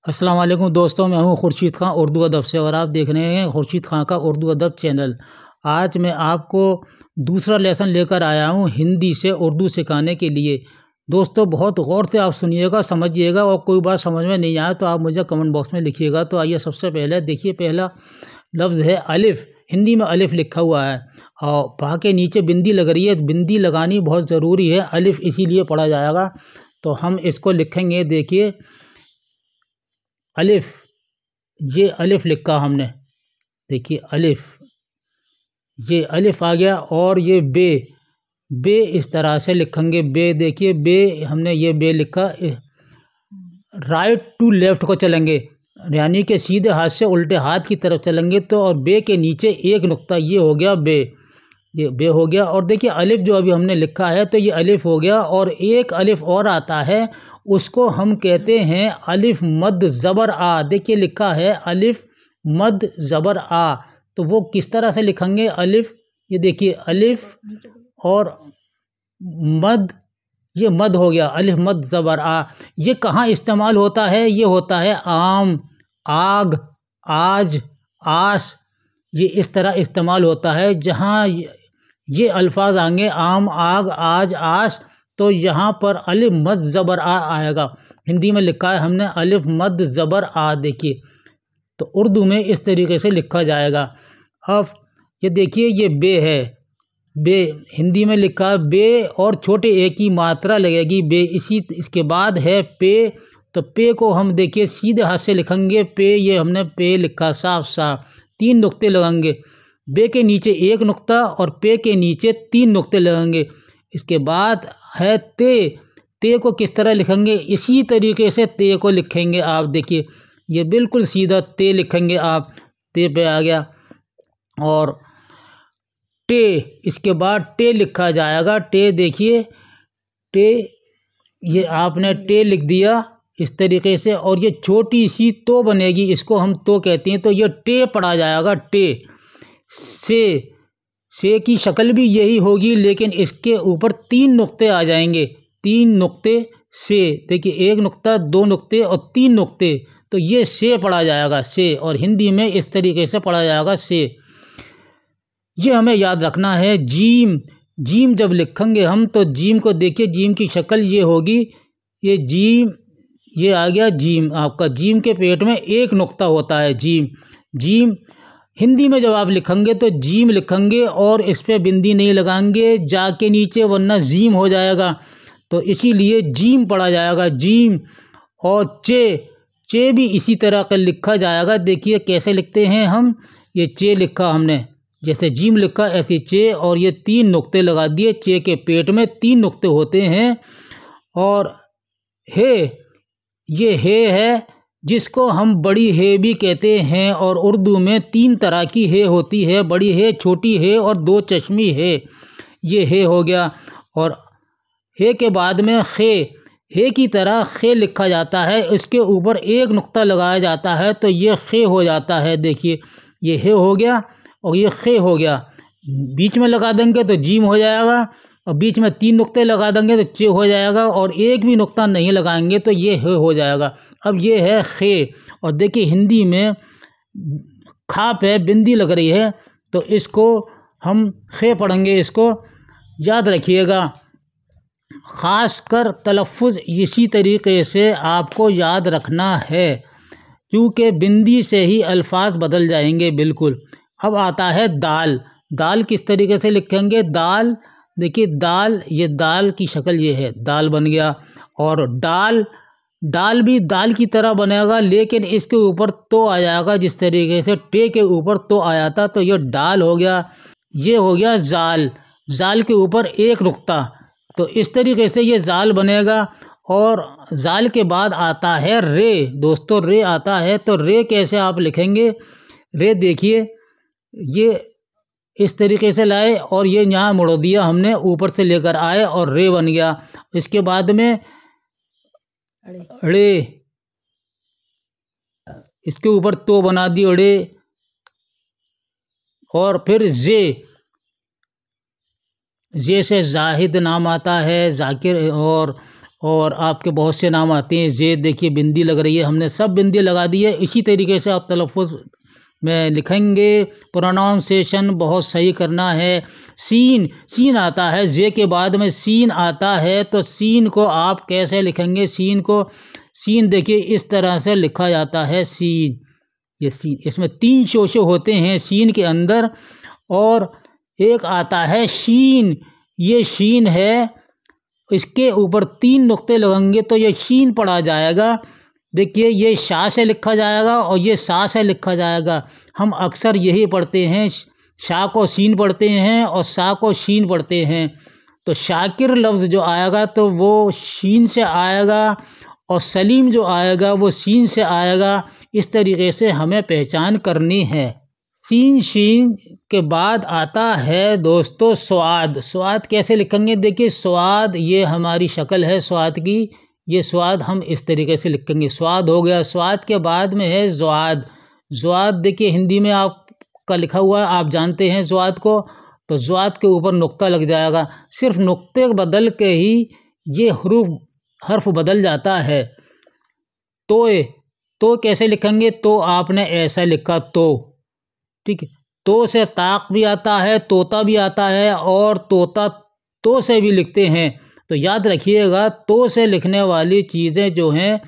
अस्सलाम वालेकुम दोस्तों, मैं हूं खुर्शीद खां उर्दू अदब से और आप देख रहे हैं खुर्शीद खां का उर्दू अदब चैनल। आज मैं आपको दूसरा लेसन लेकर आया हूं हिंदी से उर्दू सिखाने के लिए। दोस्तों बहुत गौर से आप सुनिएगा, समझिएगा और कोई बात समझ में नहीं आए तो आप मुझे कमेंट बॉक्स में लिखिएगा। तो आइए सबसे पहले देखिए, पहला लफ्ज़ है अलिफ़। हिंदी में अलिफ़ लिखा हुआ है और पा के नीचे बिंदी लग रही है। बिंदी लगानी बहुत ज़रूरी है, अलिफ़ इसीलिए पढ़ा जाएगा। तो हम इसको लिखेंगे, देखिए अलिफ़, ये अलिफ़ लिखा हमने, देखिए अलिफ़, ये अलिफ़ आ गया। और ये बे, बे इस तरह से लिखेंगे बे। देखिए बे, हमने ये बे लिखा। राइट टू लेफ़्ट को चलेंगे, यानी कि सीधे हाथ से उल्टे हाथ की तरफ चलेंगे तो, और बे के नीचे एक नुक्ता, ये हो गया बे, ये बे हो गया। और देखिए अलिफ़ जो अभी हमने लिखा है तो ये अलिफ़ हो गया। और एक अलिफ़ और आता है, उसको हम कहते हैं अलिफ़ मद ज़बर आ। देखिए लिखा है अलिफ़ मद ज़बर आ, तो वो किस तरह से लिखेंगे अलिफ़, ये देखिए अलिफ़ और मद, ये मद हो गया, अलिफ़ मद ज़बर आ। ये कहाँ इस्तेमाल होता है, ये होता है आम, आग, आज, आस, ये इस तरह इस्तेमाल होता है। जहाँ ये अल्फाज आएंगे आम, आग, आज, आस, तो यहाँ पर अलिफ़ मद ज़बर आ आएगा। हिंदी में लिखा है हमने अलिफ़ मद ज़बर आ, देखिए तो उर्दू में इस तरीके से लिखा जाएगा। अब ये देखिए ये बे है, बे हिंदी में लिखा है बे और छोटे ए की मात्रा लगेगी बे। इसके बाद है पे, तो पे को हम देखिए सीधे हाथ से लिखेंगे पे, ये हमने पे लिखा साफ साफ, 3 नुक्ते लगाएंगे। बे के नीचे एक नुक्ता और पे के नीचे 3 नुक्ते लगाएंगे। इसके बाद है ते, ते को किस तरह लिखेंगे, इसी तरीके से ते को लिखेंगे आप। देखिए ये बिल्कुल सीधा ते लिखेंगे आप, ते पे आ गया। और टे, इसके बाद टे लिखा जाएगा, टे देखिए टे, ये आपने टे लिख दिया इस तरीके से। और ये छोटी सी तो बनेगी, इसको हम तो कहते हैं, तो ये टे पढ़ा जाएगा टे। से की शक्ल भी यही होगी, लेकिन इसके ऊपर 3 नुक्ते आ जाएंगे, 3 नुक्ते से। देखिए 1 नुक्ता, 2 नुक्ते और 3 नुक्ते, तो ये से पढ़ा जाएगा से। और हिंदी में इस तरीके से पढ़ा जाएगा से। ये हमें याद रखना है। जीम, जीम जब लिखेंगे हम तो जीम को देखिए, जीम की शक्ल ये होगी, ये जीम, ये आ गया जीम आपका। जीम के पेट में 1 नुक्ता होता है जीम। जीम हिंदी में जब आप लिखेंगे तो जीम लिखेंगे और इस पर बिंदी नहीं लगाएंगे जाके नीचे, वरना जीम हो जाएगा। तो इसीलिए जीम पढ़ा जाएगा, जीम। और चे, चे भी इसी तरह का लिखा जाएगा। देखिए कैसे लिखते हैं हम, ये चे लिखा हमने, जैसे जीम लिखा ऐसे चे, और ये 3 नुक्ते लगा दिए। चे के पेट में 3 नुक्ते होते हैं। और हे, ये हे है जिसको हम बड़ी हे भी कहते हैं। और उर्दू में 3 तरह की हे होती है, बड़ी हे, छोटी हे और 2 चश्मी हे, ये हे हो गया। और हे के बाद में खे, हे की तरह खे लिखा जाता है, इसके ऊपर 1 नुक्ता लगाया जाता है तो ये खे हो जाता है। देखिए ये हे हो गया और ये खे हो गया। बीच में लगा देंगे तो जीम हो जाएगा, और बीच में 3 नुक्ते लगा देंगे तो चे हो जाएगा, और 1 भी नुक्ता नहीं लगाएंगे तो ये हे हो जाएगा। अब ये है खे। और देखिए हिंदी में खा पे बिंदी लग रही है तो इसको हम खे पढ़ेंगे, इसको याद रखिएगा। ख़ास कर तलफ़ुज़ इसी तरीके से आपको याद रखना है, क्योंकि बिंदी से ही अल्फाज बदल जाएंगे बिल्कुल। अब आता है दाल। दाल किस तरीके से लिखेंगे, दाल, देखिए दाल, ये दाल की शक्ल ये है, दाल बन गया। और डाल, डाल भी दाल की तरह बनेगा, लेकिन इसके ऊपर तो आ जाएगा, जिस तरीके से टे के ऊपर तो आया था तो ये डाल हो गया। ये हो गया जाल, जाल के ऊपर 1 नुक्ता, तो इस तरीके से ये जाल बनेगा। और जाल के बाद आता है रे। दोस्तों रे आता है, तो रे कैसे आप लिखेंगे, रे देखिए ये इस तरीके से लाए और ये यहाँ मोड़ दिया हमने, ऊपर से लेकर आए और रे बन गया। इसके बाद में रे, इसके ऊपर तो बना दी रे। और फिर जे से जाहिद नाम आता है, जाकिर, और और आपके बहुत से नाम आते हैं। ज़ेद देखिए बिंदी लग रही है, हमने सब बिंदी लगा दी है। इसी तरीके से आप तलफ़ुज़ में लिखेंगे। प्रोनाउंसिएशन बहुत सही करना है। सीन आता है, जे के बाद में सीन आता है, तो सीन को आप कैसे लिखेंगे? सीन देखिए इस तरह से लिखा जाता है सीन। ये सीन, इसमें 3 शोशे होते हैं सीन के अंदर। और एक आता है शीन, ये शीन है, इसके ऊपर 3 नुक्ते लगेंगे तो ये शीन पढ़ा जाएगा। देखिए ये शा से लिखा जाएगा और ये सा से लिखा जाएगा। हम अक्सर यही पढ़ते हैं, शा को सीन पढ़ते हैं और सा को शीन पढ़ते हैं। तो शाकिर लफ्ज़ जो आएगा तो वो शीन से आएगा और सलीम जो आएगा वो सीन से आएगा। इस तरीके से हमें पहचान करनी है। सीन शीन के बाद आता है दोस्तों स्वाद। स्वाद कैसे लिखेंगे? देखिए स्वाद, ये हमारी शक्ल है स्वाद की, ये स्वाद हम इस तरीके से लिखेंगे। स्वाद हो गया। स्वाद के बाद में है ज़्वाद। ज़्वाद देखिए हिंदी में आपका लिखा हुआ है, आप जानते हैं ज़्वाद को, तो ज़्वाद के ऊपर नुक्ता लग जाएगा। सिर्फ नुक्ते बदल के ही ये हर्फ बदल जाता है। तो कैसे लिखेंगे? तो आपने ऐसा लिखा तो, ठीक है। तो से ताक भी आता है, तोता भी आता है, और तोता तो से भी लिखते हैं। तो याद रखिएगा, तो से लिखने वाली चीज़ें जो हैं,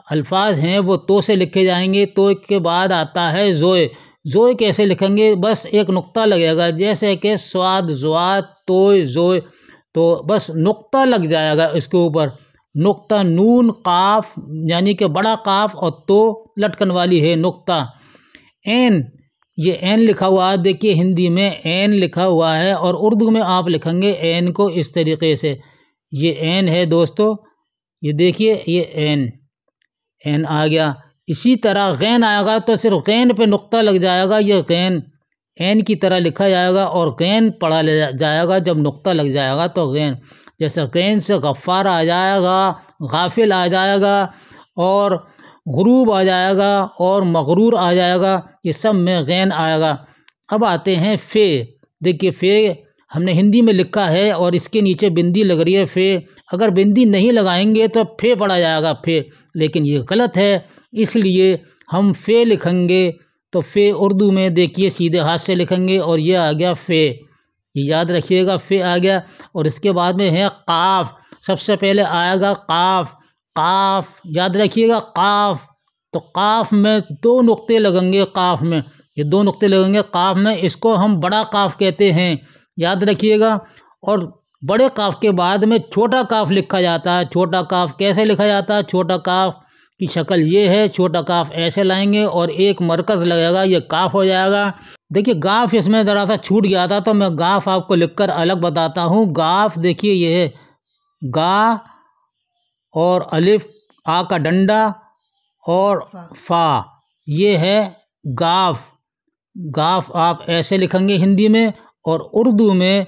अल्फाज हैं, वो तो से लिखे जाएंगे। तो के बाद आता है ज़ोए। ज़ोए कैसे लिखेंगे? बस एक नुक्ता लगेगा, जैसे कि स्वाद, ज़्वाद, तोय, ज़ोए, तो बस नुक्ता लग जाएगा इसके ऊपर। नुक्ता, नून काफ यानी कि बड़ा काफ, और तो लटकन वाली है नुक्ता। एन, ये एन लिखा हुआ है, देखिए हिंदी में एन लिखा हुआ है और उर्दू में आप लिखेंगे एन को इस तरीके से। ये एन है दोस्तों, ये देखिए ये एन आ गया। इसी तरह गैन आएगा तो सिर्फ गैन पे नुक्ता लग जाएगा, ये गैन एन की तरह लिखा जाएगा और गैन पढ़ा ले जाएगा जब नुक्ता लग जाएगा तो गैन। जैसे गैन से गफ़ार आ जाएगा, गाफिल आ जाएगा, और गुरूब आ जाएगा, और मगरूर आ जाएगा, ये सब में गैन आएगा। अब आते हैं फ़े। देखिए फ़े हमने हिंदी में लिखा है और इसके नीचे बिंदी लग रही है फ़े। अगर बिंदी नहीं लगाएंगे तो फ़े पढ़ा जाएगा फ़े, लेकिन ये गलत है, इसलिए हम फ़े लिखेंगे। तो फ़े उर्दू में देखिए सीधे हाथ से लिखेंगे और ये आ गया फ़े, ये याद रखिएगा फ़े आ गया। और इसके बाद में है काफ। सबसे पहले आएगा काफ। काफ याद रखिएगा, काफ। तो काफ में 2 नुक्ते लगेंगे, काफ में ये 2 नुक्ते लगेंगे काफ में, इसको हम बड़ा काफ कहते हैं, याद रखिएगा। और बड़े काफ के बाद में छोटा काफ लिखा जाता है। छोटा काफ कैसे लिखा जाता है? छोटा काफ की शक्ल ये है, छोटा काफ ऐसे लाएंगे और एक मरकज़ लगेगा, ये काफ हो जाएगा। देखिए गाफ इसमें ज़रा सा छूट गया था, तो मैं गाफ आपको लिखकर अलग बताता हूँ। गाफ देखिए ये है गा और अलिफ, आ का डंडा और फा, ये है गाफ। गाफ आप ऐसे लिखेंगे हिंदी में, और उर्दू में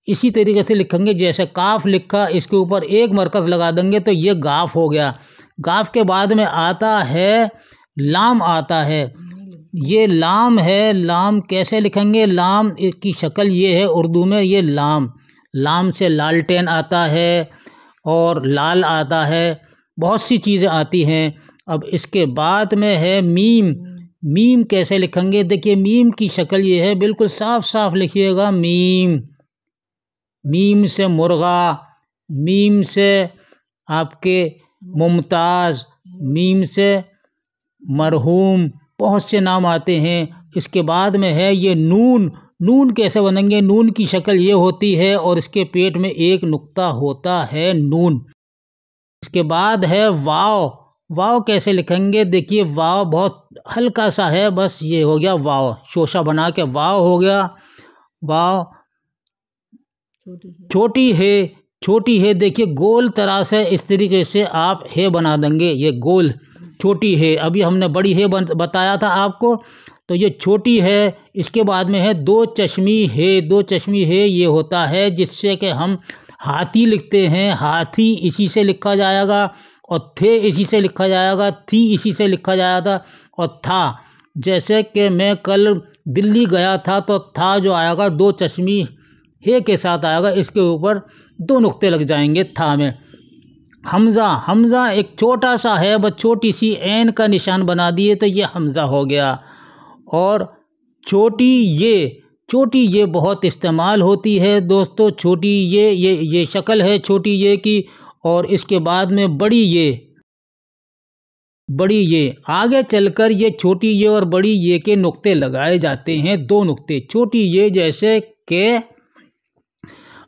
इसी तरीके से लिखेंगे। जैसे काफ लिखा, इसके ऊपर एक मरकज़ लगा देंगे तो ये गाफ हो गया। गाफ के बाद में आता है लाम। आता है ये लाम है। लाम कैसे लिखेंगे? लाम की शक्ल ये है उर्दू में, ये लाम। लाम से लालटेन आता है और लाल आता है, बहुत सी चीज़ें आती हैं। अब इसके बाद में है मीम। मीम कैसे लिखेंगे? देखिए मीम की शक्ल ये है, बिल्कुल साफ साफ लिखिएगा मीम। मीम से मुर्गा, मीम से आपके मुमताज़, मीम से मरहूम, बहुत से नाम आते हैं। इसके बाद में है ये नून। नून कैसे बनेंगे? नून की शक्ल ये होती है और इसके पेट में एक नुक्ता होता है, नून। इसके बाद है वाव। वाव कैसे लिखेंगे? देखिए वाव बहुत हल्का सा है, बस ये हो गया वाव, शोशा बना के वाव हो गया। वाव छोटी है। छोटी है देखिए गोल तरह से इस तरीके से आप है बना देंगे, ये गोल छोटी है। अभी हमने बड़ी है बताया था आपको, तो ये छोटी है। इसके बाद में है 2 चश्मी है। 2 चश्मी है ये होता है जिससे कि हम हाथी लिखते हैं, हाथी इसी से लिखा जाएगा, और थे इसी से लिखा जाएगा, थी इसी से लिखा जाएगा, और था। जैसे कि मैं कल दिल्ली गया था, तो था जो आएगा 2 चश्मी है के साथ आएगा, इसके ऊपर 2 नुक्ते लग जाएंगे था में। हमज़ा, हमज़ा एक छोटा सा है, बस छोटी सी एन का निशान बना दिए तो ये हमज़ा हो गया। और छोटी ये बहुत इस्तेमाल होती है दोस्तों। छोटी ये शक्ल है छोटी ये की। और इसके बाद में बड़ी ये आगे चलकर ये छोटी ये और बड़ी ये के नुक्ते लगाए जाते हैं, 2 नुक्ते। छोटी ये जैसे कि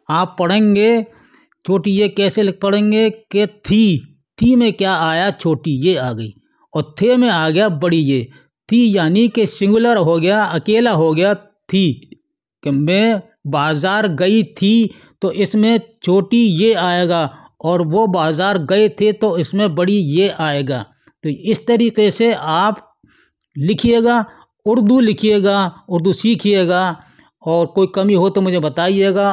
आप पढ़ेंगे, छोटी ये कैसे पढ़ेंगे कि थी में क्या आया, छोटी ये आ गई, और थे में आ गया बड़ी ये। थी यानी कि सिंगुलर हो गया, अकेला हो गया थी, कि मैं बाज़ार गई थी तो इसमें छोटी ये आएगा, और वो बाज़ार गए थे तो इसमें बड़ी ये आएगा। तो इस तरीके से आप लिखिएगा, उर्दू लिखिएगा, उर्दू सीखिएगा, और कोई कमी हो तो मुझे बताइएगा।